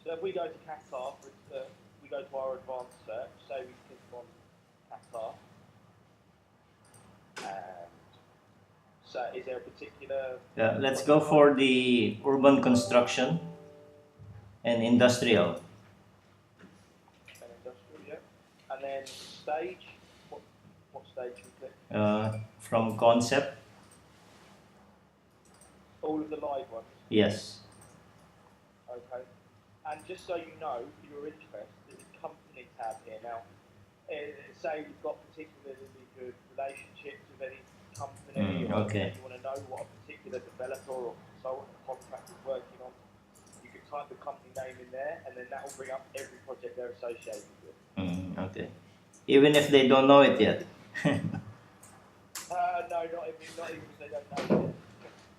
So if we go to Qatar, we go to our advanced search, say we click on Qatar, and so is there a particular... Let's go for the urban construction and industrial. And industrial, yeah. And then stage, what stage should we click? From concept. All of the live ones? Yes. Okay. And just so you know, for your interest, there's a company tab here. Now, say you've got particularly good relationships with any company, or okay. you want to know what a particular developer or consultant or contractor is working on, you can type the company name in there, and then that will bring up every project they're associated with. Okay. Even if they don't know it yet. No, not even if they don't know it.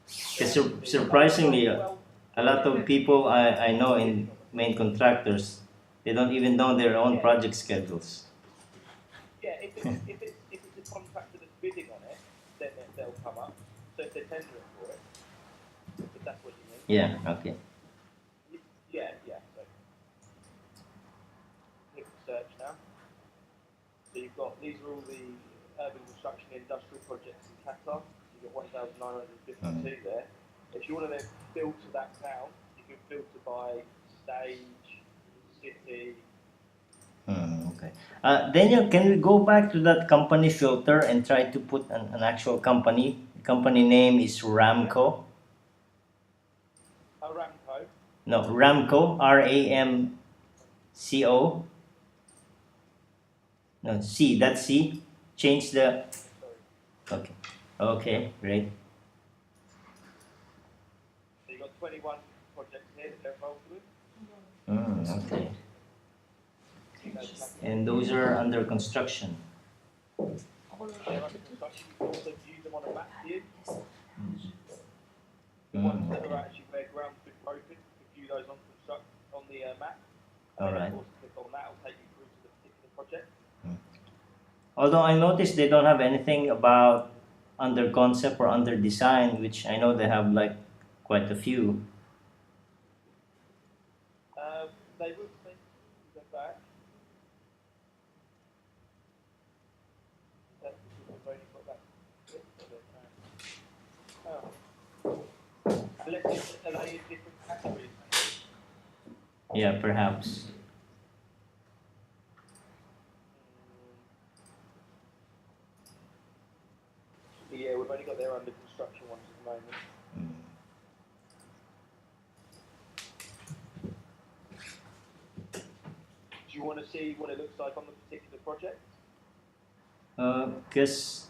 Because surprisingly, a lot of people I know in main contractors, they don't even know their own project schedules. Yeah, if it's a contractor that's bidding on it, then they'll come up. So if they're tendering for it, if that's what you mean. Yeah, okay. Yeah. So click search now. So you've got, these are all the urban construction industrial projects in Qatar. You've got 1,952 there. If you want to then filter that down, you can filter by stage, city. Okay. Daniel, can we go back to that company filter and try to put an actual company? The company name is Ramco. Ramco? No, Ramco. RAMCO. No, C. That's C. Change the... Sorry. Okay, great. So you've got 21 projects here that they're involved with. Okay. And those are under construction. They're under construction. You can also view them on a map view. The ones that are actually where ground's been broken, you can view those on the map. All right. Of course, click on that, will take you through to the particular project. Although I noticed they don't have anything about under concept or under design, which I know they have like quite a few. They will go back. We've only got that bit of it. Unless are they in different categories? Yeah, perhaps. Yeah, we've only got their under construction ones at the moment. Do you want to see what it looks like on the particular project? Because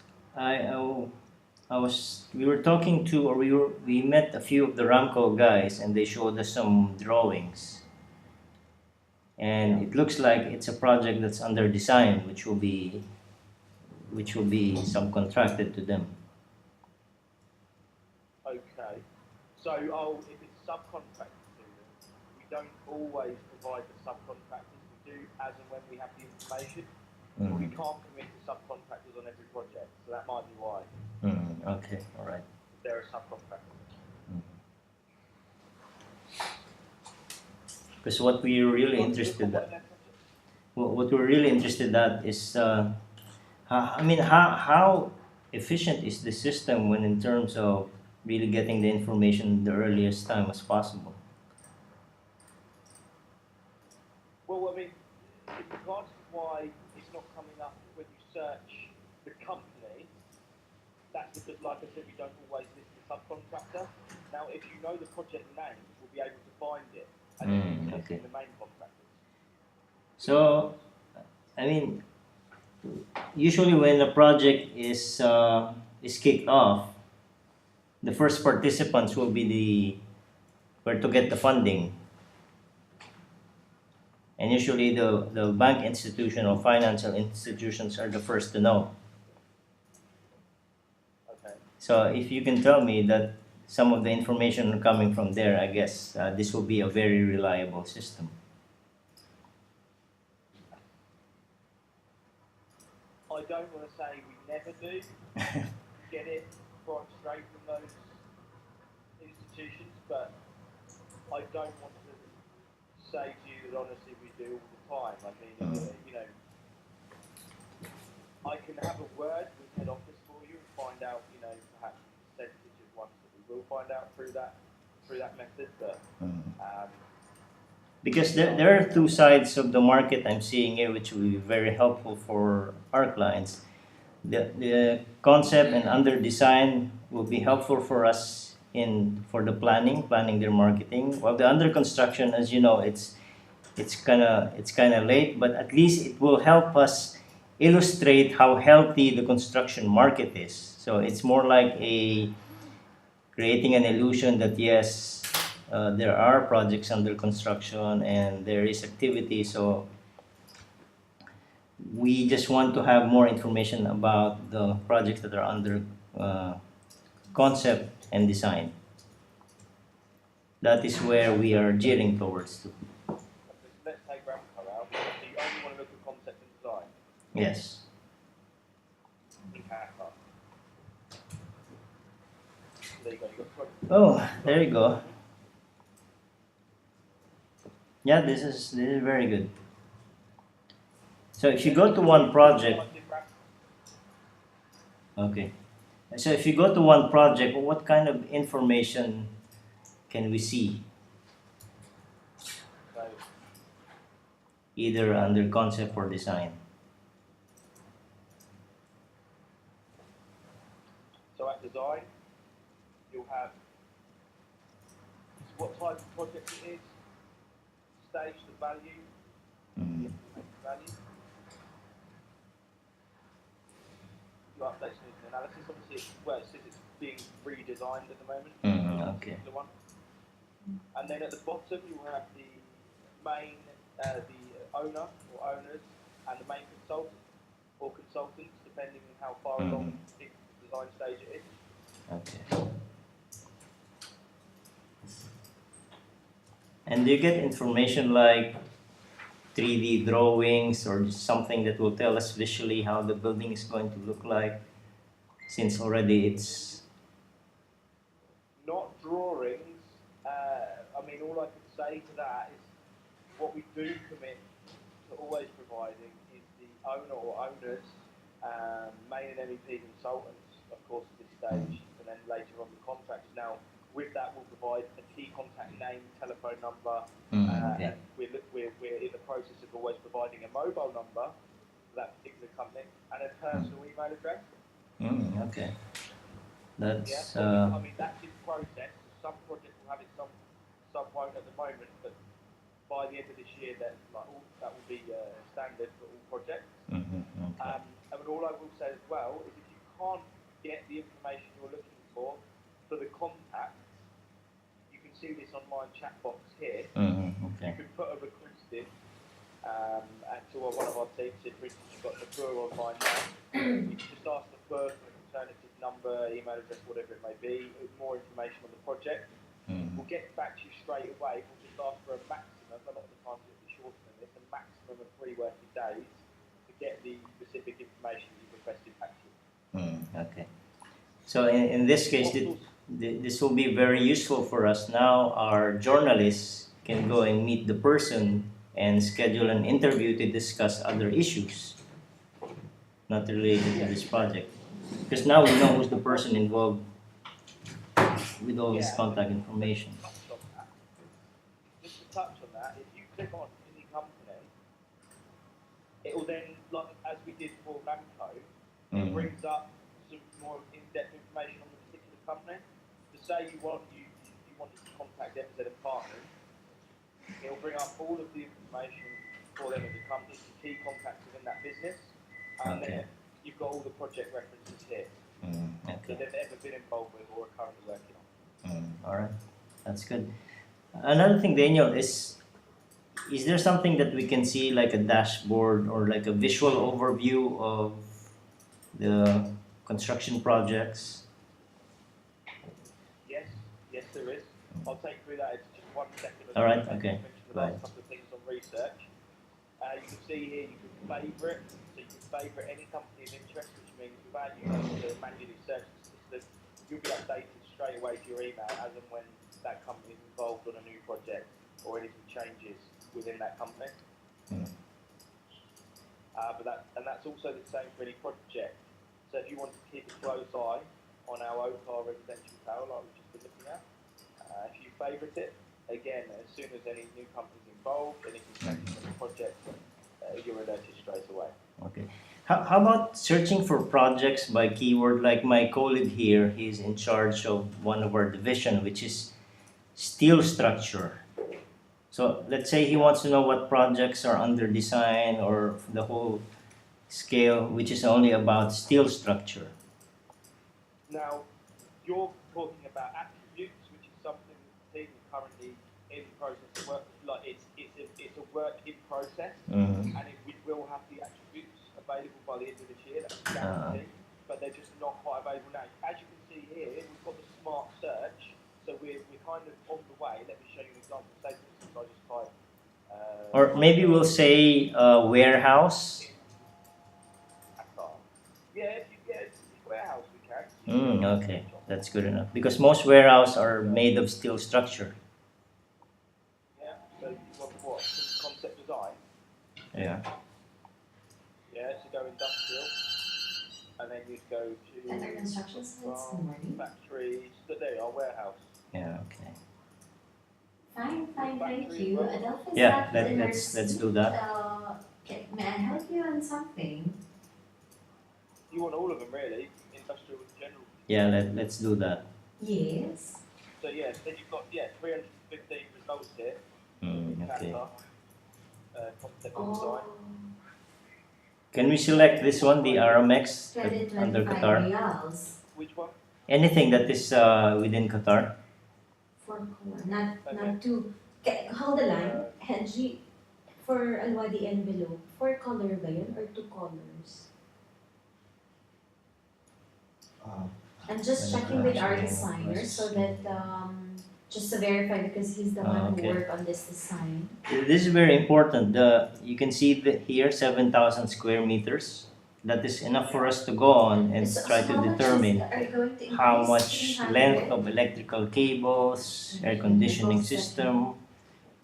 we were talking to, or we met a few of the Ramco guys, and they showed us some drawings, and it looks like it's a project that's under design, which will be subcontracted to them. Okay. So, if it's subcontracted to them, we don't always provide the subcontractors. We do as and when we have the information. But we can't commit to subcontractors on every project, so that might be why. Okay, all right. They're a subcontractor. Because what we're really interested at, what we're really interested at is, how efficient is the system when in terms of really getting the information the earliest time as possible? Well, I mean, in regards to why it's not coming up when you search the company, that's because, like I said, we don't always list the subcontractor. Now, if you know the project name, we'll be able to find it and then list the main contractors. So, I mean, usually when a project is kicked off, the first participants will be where to get the funding. And usually the bank institution or financial institutions are the first to know. Okay. So if you can tell me that some of the information coming from there, I guess this will be a very reliable system. I don't want to say we never do get it straight from those institutions, but I don't want to say to you that honestly we do all the time. I mean, you know, I can have a word with head office for you and find out, you know, perhaps the percentage of ones that we will find out through that method. But Because there are two sides of the market I'm seeing here, which will be very helpful for our clients. The concept and under design will be helpful for us for the planning their marketing. While the under construction, as you know, it's kind of late, but at least it will help us illustrate how healthy the construction market is. So it's more like creating an illusion that yes, there are projects under construction and there is activity. So we just want to have more information about the projects that are under concept and design. That is where we are gearing towards to. let's take Ramco out. So you only want to look at concept and design. Yes. In Canva. There you go. You've got Oh, there you go. Yeah, this is very good. So if you go to one project, okay. So if you go to one project, what kind of information can we see? So, Either under concept or design. so at design, you'll have what type of project it is, stage, the value, the value. You update the analysis. Obviously, well, it says it's being redesigned at the moment. Okay. The one. And then at the bottom, you will have the main, the owner or owners, and the main consultant or consultants, depending on how far along the design stage it is. Okay. And do you get information like 3D drawings or something that will tell us visually how the building is going to look like, since already it's Not drawings. I mean, all I can say to that is what we do commit to always providing is the owner or owners, main and MEP consultants, of course, at this stage, and then later on the contracts. Now, with that, we'll provide a key contact name, telephone number, okay. and we're in the process of always providing a mobile number for that particular company and a personal email address. Okay. That's Yeah, so I mean that's in process. Some projects will have it, some won't at the moment, but by the end of this year, that will be standard for all projects. okay. And all I will say as well is if you can't get the information you're looking for the contacts, you can see this online chat box here. Okay. You can put a request in to one of our teams. For instance, you've got the Pur online now. You can just ask the Pur for an alternative number, email address, whatever it may be, with more information on the project. We'll get back to you straight away. We'll just ask for a maximum, a lot of the times it'll be shorter than this, a maximum of 3 working days to get the specific information you've requested back to you. Okay. So in this case, this will be very useful for us. Now our journalists can go and meet the person and schedule an interview to discuss other issues not related to this project. Because now we know who's the person involved with all this contact information. Just to touch on that, if you click on any company, it will then, like as we did for Ramco, it brings up some more in-depth information on the particular company. To say you wanted to contact MZ and Partners, it will bring up all of the information for them as a company, the key contacts within that business, and then you've got all the project references here that they've ever been involved with or are currently working on. All right, that's good. Another thing, Daniel, is there something that we can see like a dashboard or like a visual overview of the construction projects? Yes, there is. I'll take through that. It's just 1 second. All right, okay. Mention the last couple of things on research. You can see here you can favourite. So you can favourite any company of interest, which means without you having to manually search the system, you'll be updated straight away to your email as and when that company is involved on a new project or anything changes within that company. Mm. But that's also the same for any project. So if you want to keep a close eye on our OCAR residential tower, like we've just been looking at, if you favourite it, again, as soon as any new companies involved, anything changes on the project, you're alerted straight away. Okay. How about searching for projects by keyword? Like my colleague here, he's in charge of one of our division, which is steel structure. So let's say he wants to know what projects are under design or the whole scale, which is only about steel structure. Now, you're talking about attributes, which is something the team is currently in the process of work. Like it's a work in process, Mhm. and we will have the attributes available by the end of this year. That's a guarantee. But they're just not quite available now. As you can see here, we've got the smart search, so we're kind of on the way. Let me show you an example. Say, for instance, I just type. Or maybe we'll say warehouse. Yeah, if you get a warehouse, we can. Okay, that's good enough. Because most warehouse are made of steel structure. Yeah, so you want what? Concept design? Yeah. Yeah, so go industrial, and then you'd go to At our construction sites, good morning. factories, but there you are, warehouse. Yeah. Okay. Fine, thank you. Adelphi is Yeah. not in her Let's do seat. that. May I help you on something? You want all of them really, industrial in general. Yeah. Let's do that. Yes. So yeah, then you've got 315 results here. Okay. Kata, concept Oh, design. Can we select this one, the RMX under 2025 Qatar? reals. Which one? Anything that is within Qatar? For color, not two. Hold the line. Henry, for Alwadi envelope, 4 color ba yun or 2 colors? I'm just checking with our designer so that just to verify because he's the one Okay. who worked on this design. This is very important. You can see here 7,000 square meters. That is enough for us to go on and try to how much determine are you going to how increase? much 300? length of electrical cables, air conditioning system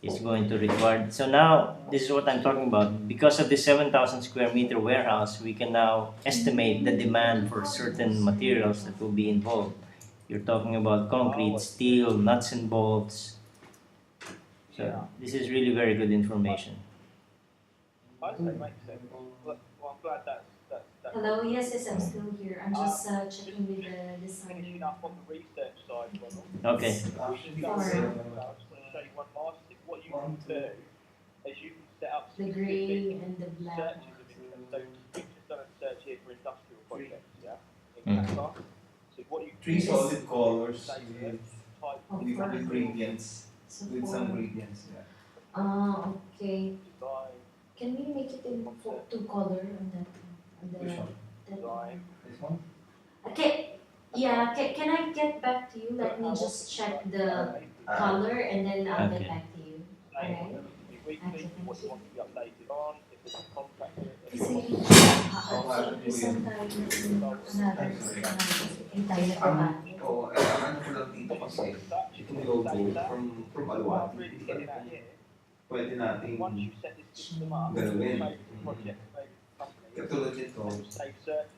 is going to require. So now, this is what I'm talking about. Because of the 7,000 square meter warehouse, we can now estimate the demand for certain materials that will be involved. You're talking about concrete, steel, nuts and bolts. So this is really very good information. I'd say makes sense. Well, I'm glad that's Hello, yes, I'm still here. I'm just checking with the finishing designer. up on the research side, Ronald. Okay. I just want to show you one last thing. What you can do is you can set up The specific gray and the black. searches of interest. So we've just done a search here for industrial projects, yeah, in Mhm. Qatar. So what you Three solid colors say with, type with gradients, So with for, some gradients, yeah. okay. design, Can we make it in 2 color on that? On the, Which one? that design. This one? Okay. Yeah, can I get back to you? Let me just check the color and then I'll Okay. get back to you. Alright. Weekly, what you want to be updated on, if there's a contract here, if Kasi you want isang tayo another tayo na Ang, pa. ano ko lang dito kasi, such, itong logo from what I'm Alwadi, really getting at here, pwede natin once you set this system up, Galawin. favorite project, favorite company, katulad nito, and save search,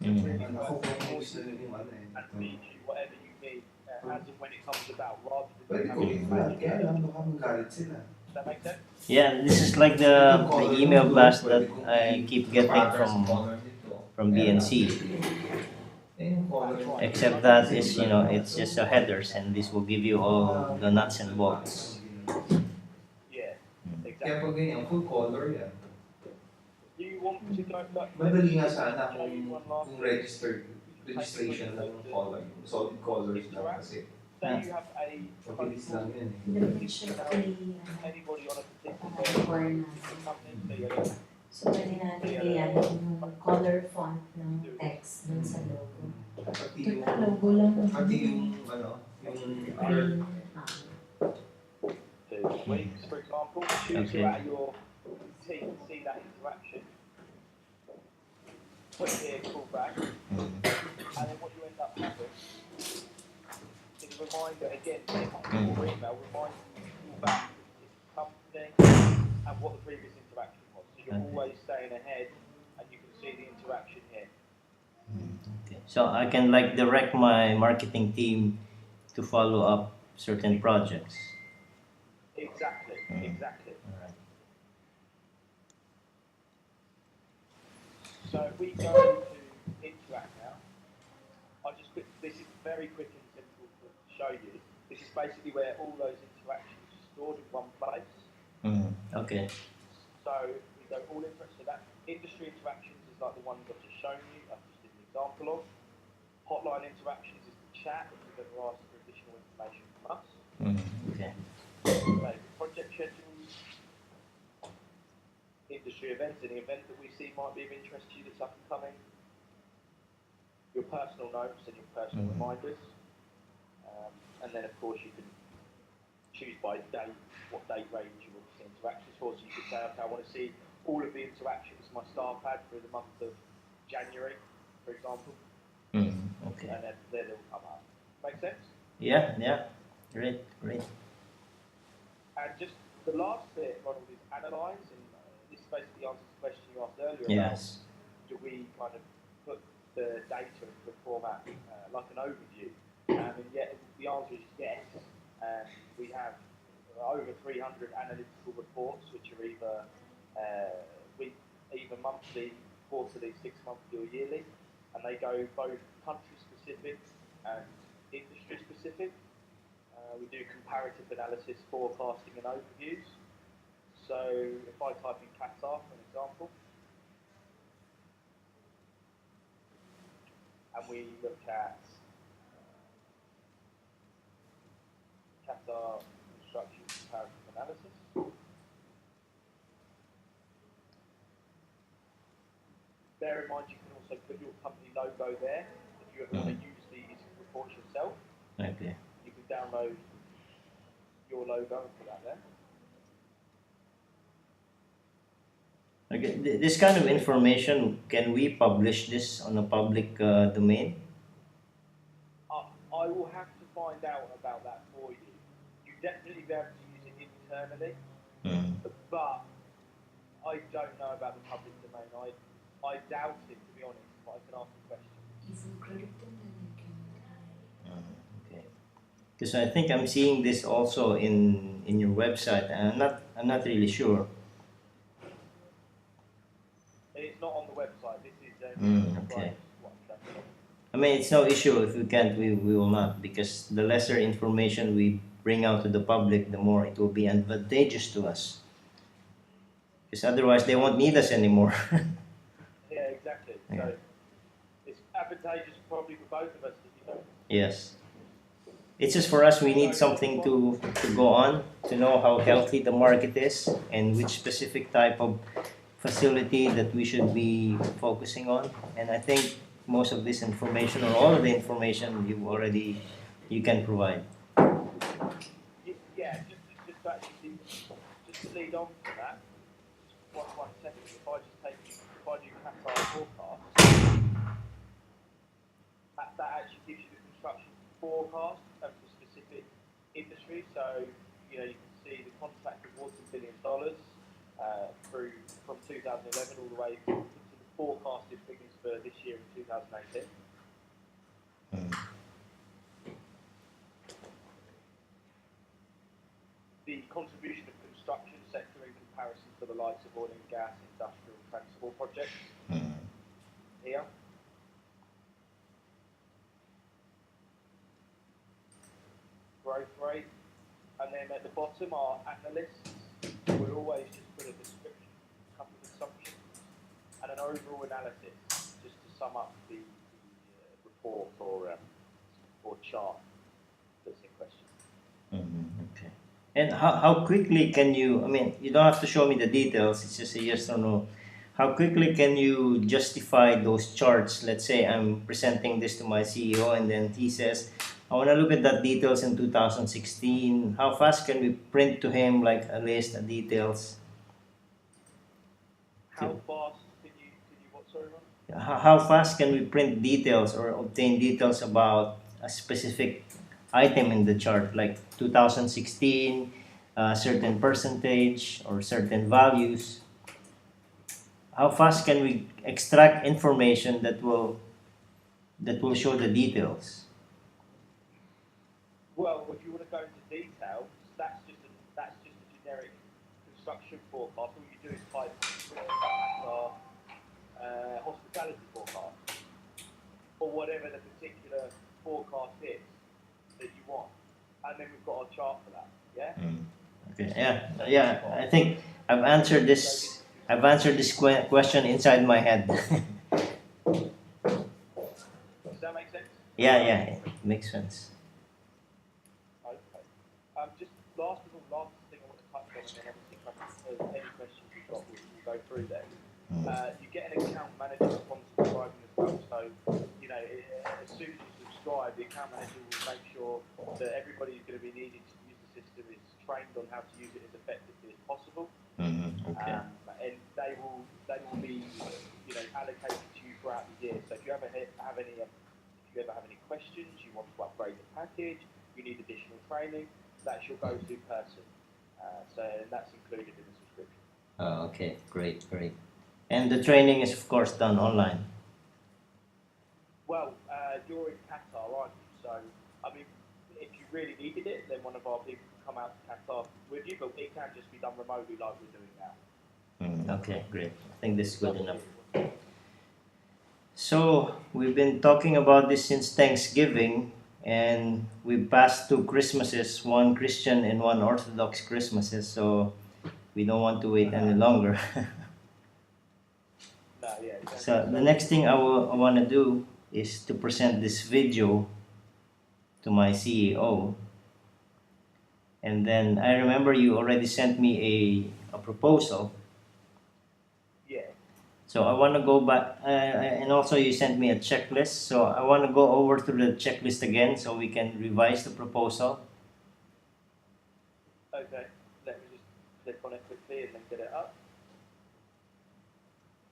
Mhm. ako kung gusto nyo yung ano and eh. feed you whatever you need as and when it comes about, rather than Pwede ko having rin to lahat, manage kaya it. lang baka magalit sila. Does that make sense? Yeah, this is like the email blast that I keep getting from BNC. Except that is, it's just a headers and this will give you all the nuts and bolts. Yeah, Kaya exactly. pag ganyan, full color yan. Do you want to go back? Madali nga sana kung registration lang ng color, yung solid colors lang kasi. Say you have a Mabilis lang yun eh. Let me check the anybody on a particular corner. company, so you're So pwede natin iyan yung color font ng text dun sa logo. Pati yung, Total logo lang. pati yung, ano, yung Green. to weeks, for example, choose Okay. who out of your team to see that interaction. Put here, call back, and then what you end up having is a reminder again, your email reminds you to call back. It's come company and what the previous interaction was. So you're Okay. always staying ahead, and you can see the interaction here. Okay. So I can like direct my marketing team to follow up certain projects. Exactly, exactly. Alright. So if we go to interact now, this is very quick and simple to show you. This is basically where all those interactions are stored in one place. Okay. So we go all so that industry interactions is like the ones I've just shown you, I've just did an example of. Hotline interactions is the chat, if you've ever asked for additional information from us. Okay. So project schedules, industry events, any event that we see might be of interest to you that's up and coming. Your personal notes and your personal reminders. And then of course you can choose by date, what date range you want to see interactions for. So you could say, okay, I want to see all of the interactions my staff had for the month of January, for example. Okay. And then they'll come up. Make sense? Yeah. Great. And just the last bit, Ronald, is analyse, and this basically answers the question you asked earlier Yes. about do we kind of put the data into a format like an overview? And yet the answer is yes. And we have over 300 analytical reports, which are either monthly, quarterly, 6 monthly, or yearly, and they go both country specific and industry specific. We do comparative analysis, forecasting, and overviews. So if I type in Qatar, for an example, and we look at Qatar construction comparative analysis, bear in mind you can also put your company logo there if you ever want to use these reports yourself. Okay. You can download your logo and put that there. Okay. This kind of information, can we publish this on a public domain? I will have to find out about that for you. You definitely be able to use it internally, but I don't know about the public domain. I doubt it, to be honest, but I can ask the question. If you credit them, then you can. Okay. Because I think I'm seeing this also in your website, and I'm not really sure. It's not on the website. This is Okay. what I'm trying to say. I mean, it's no issue if we can't, we will not, because the lesser information we bring out to the public, the more it will be advantageous to us. Because otherwise, they won't need us anymore. Yeah, exactly. Yeah. So it's advantageous probably for both of us if you don't. Yes. It's just for us, we need something to go on, to know how healthy the market is and which specific type of facility that we should be focusing on. And I think most of this information, or all of the information, you can provide. Yeah, just to actually just to lead on to that. Just one second. If I do Qatar forecast, that actually gives you the construction forecast of the specific industry. So you can see the contracted water $1 billion through from 2011 all the way to the forecasted figures for this year in 2018. The contribution of construction sector in comparison to the likes of oil and gas, industrial, transport projects here. Growth rate, and then at the bottom are analysts. We'll always just put a description, a couple of assumptions, and an overall analysis, just to sum up the report or chart that's in question. Okay. And how quickly can you, I mean, you don't have to show me the details, it's just a yes or no. How quickly can you justify those charts? Let's say I'm presenting this to my CEO and then he says, I want to look at that details in 2016. How fast can we print to him like a list of details? How fast can you what, sorry, Ron? How fast can we print details or obtain details about a specific item in the chart, like 2016, a certain percentage or certain values, how fast can we extract information that will show the details? Well, if you want to go into detail, that's just a generic construction forecast. All you do is type our hospitality forecast or whatever the particular forecast is that you want, and then we've got our chart for that. Yeah. Okay. Yeah. I think I've answered this. I've answered this question inside my head. Does that make sense? Yeah. It makes sense. Okay. Just last thing I want to touch on, and then obviously any questions you've got, we'll go through them. You get an account manager upon subscribing as well. So, you know, as soon as you subscribe, the account manager will make sure that everybody who's going to be needing to use the system is trained on how to use it as effectively as possible. Okay. And they will be, you know, allocated to you throughout the year. So if you ever have any questions, you want to upgrade the package, you need additional training, that's your go-to person. So that's included in the subscription. Okay. Great. And the training is of course done online. Well, you're in Qatar, aren't you? So, I mean, if you really needed it, then one of our people can come out to Qatar with you, but it can just be done remotely like we're doing now. Okay, great. I think this is good enough. So, we've been talking about this since Thanksgiving, and we passed two Christmases, one Christian and one Orthodox Christmases, so we don't want to wait any longer. No, yeah. Exactly. So, the next thing I want to do is to present this video to my CEO. And then I remember you already sent me a proposal. Yeah. So I want to go back, and also you sent me a checklist. So I want to go over to the checklist again so we can revise the proposal. Okay. Let me just click on it quickly and then get it up.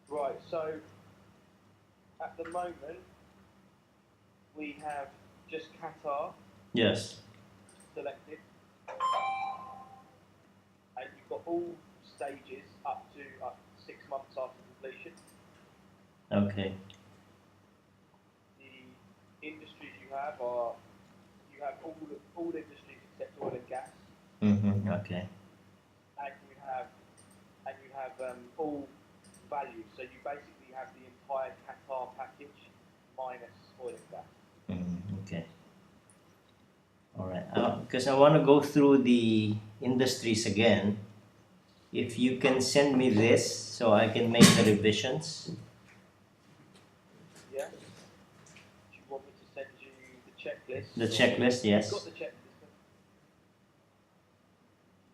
Right. So at the moment we have just Qatar Yes. selected, and you've got all stages up to 6 months after completion. Okay. The industries you have all industries except oil and gas, Okay. and you have all values. So you basically have the entire Qatar package minus oil and gas. Okay. All right. Because I want to go through the industries again. If you can send me this so I can make the revisions. Yeah. Do you want me to send you the checklist? The checklist, yes. You've got the checklist.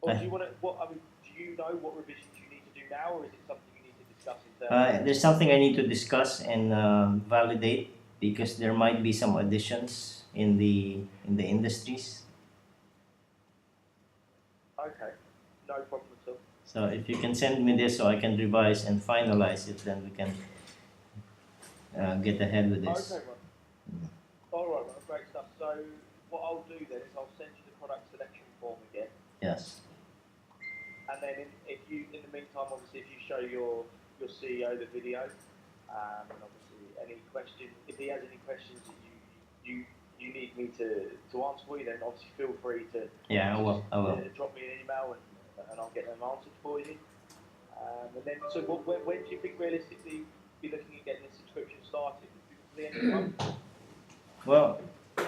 Or do you want to? Do you know what revisions you need to do now, or is it something you need to discuss internally? There's something I need to discuss and validate because there might be some additions in the industries. Okay. No problem at all. So if you can send me this so I can revise and finalize it, then we can get ahead with this. Okay, right. All right, well, great stuff. So what I'll do then is I'll send you the product selection form again, Yes. and then in the meantime, obviously, if you show your CEO the video, and obviously any questions, if he has any questions that you need me to answer for you, then obviously feel free to Yeah, I will. drop me an email and I'll get them answered for you. And then, so when do you think realistically be looking at getting the subscription started? Before the end of the month? Well,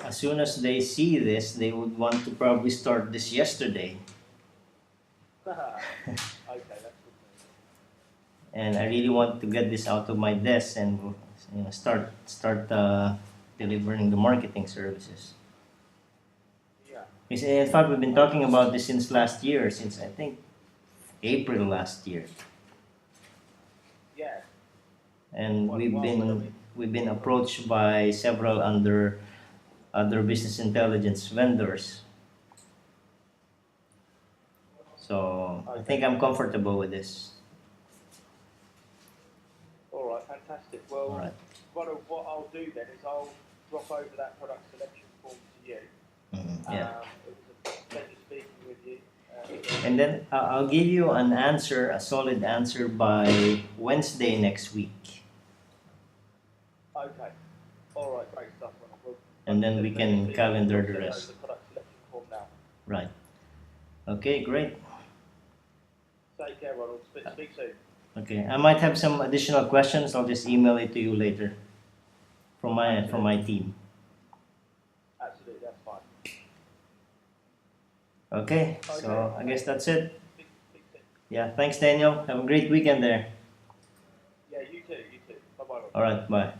as soon as they see this, they would want to probably start this yesterday. Okay, that's good news. And I really want to get this out of my desk and start delivering the marketing services. Yeah. In fact, we've been talking about this since last year, since I think April last year, Yeah. and we've been approached by several other business intelligence vendors. So I think I'm comfortable with this. All right, fantastic. Well, All right. what I'll do then is I'll drop over that product selection form to you. Yeah. It was a pleasure speaking with you. And then I'll give you an answer, a solid answer by Wednesday next week. Okay. All right, great stuff. We'll, And then we can calendar the We'll send rest. over the product selection form now. Right. Okay, great. Take care, Ronald. Speak soon. Okay, I might have some additional questions. I'll just email it to you later from my team. Absolutely, that's fine. Okay, so I guess that's it. Speak soon. Yeah, thanks Daniel. Have a great weekend there. Yeah, you too. Bye bye. All right, bye.